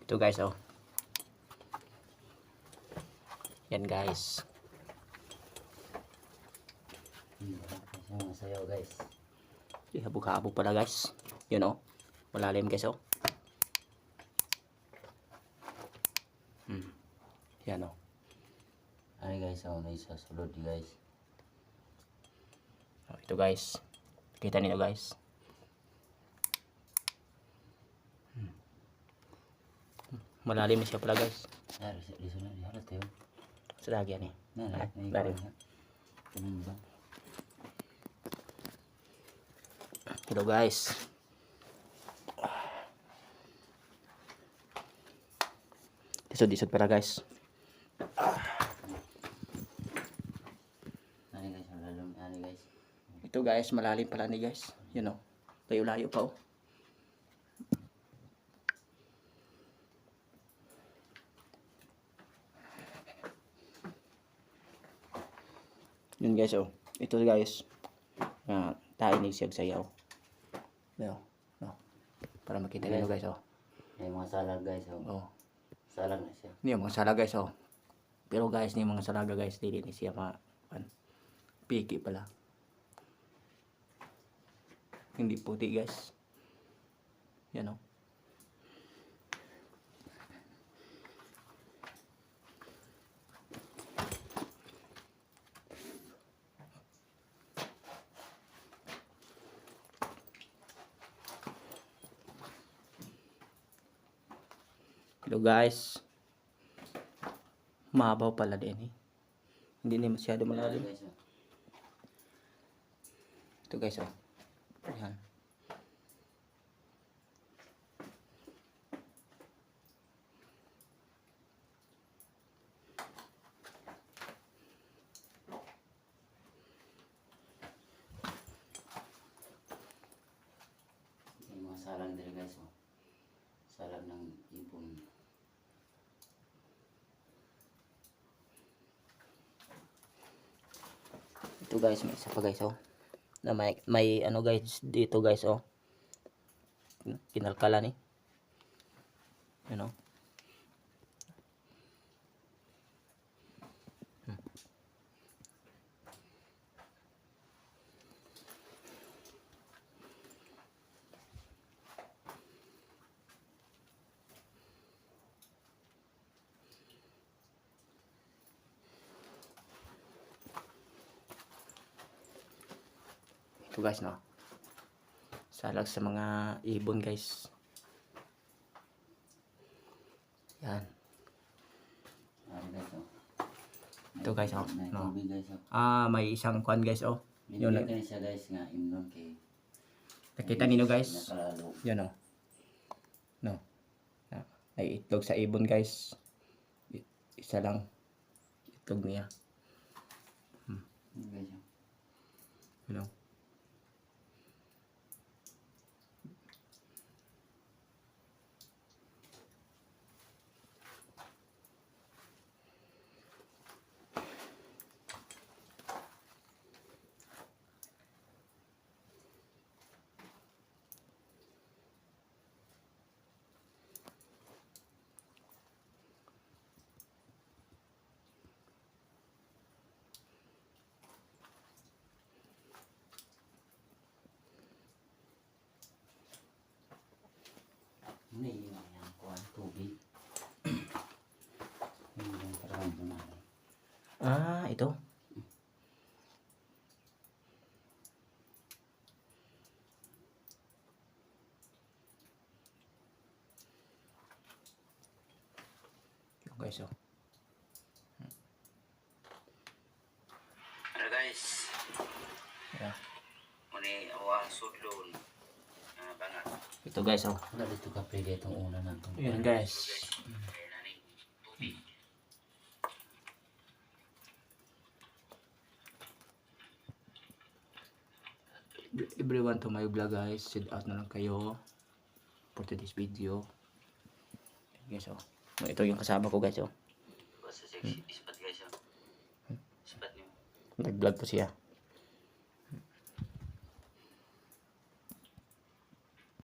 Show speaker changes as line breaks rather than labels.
Ito guys, oh. Yan guys.
Masayaw guys.
Habog-habog pala guys. Yun oh. Malalim guys oh. Yan oh.
Ay guys, oh, may sasulod guys.
Oh, ito guys. Kita niyo guys. Malalim siya pala guys. Sa lagyan eh. Malalim. Hello guys. Disod-disod pala guys. Ito guys, malalim pala ni guys. Yun oh. Layo-layo pa oh. Yun guys oh. Ito guys. Tainig siya sayaw. No. Para makita niyo guys oh.
May mga salag guys oh.
Oh.
Salag na siya.
Ni mga salaga guys oh. Pero guys, ni mga salaga guys dili ni siya piki pala. Hindi puti guys. Yan oh. Hello guys. Mabaw pala din eh. Hindi na masyado malalim. Ito guys oh. Ayan.
May mga salag din guys oh. Salag ng ibon.
Ito guys, may isa pa guys oh. Na may ano guys dito guys oh. Kinalkala ni. You know. Ito guys no. Salag sa mga ibon guys. Yan. Ito guys oh. No. May isang kwan guys oh.
Yun na siya guys nga imnon kay.
Nakita niyo guys. Yan oh. No. Ay itlog sa ibon guys. Isa lang itlog niya. You know.
Ini yang kuan tubig. Ini yang parang bunga.
Ito. Ito guys oh.
Ano guys?
Yeah.
Muni awang sudlon. Bangat.
Ito guys oh.
Wala dito ka pwede itong una na itong.
Yan guys. Everyone to my vlog guys, send out na lang kayo for today's video. Guys oh. Ito yung kasama ko guys oh.
Basta sexy ispat guys oh. Ispat niyo.
Nag-vlog po siya.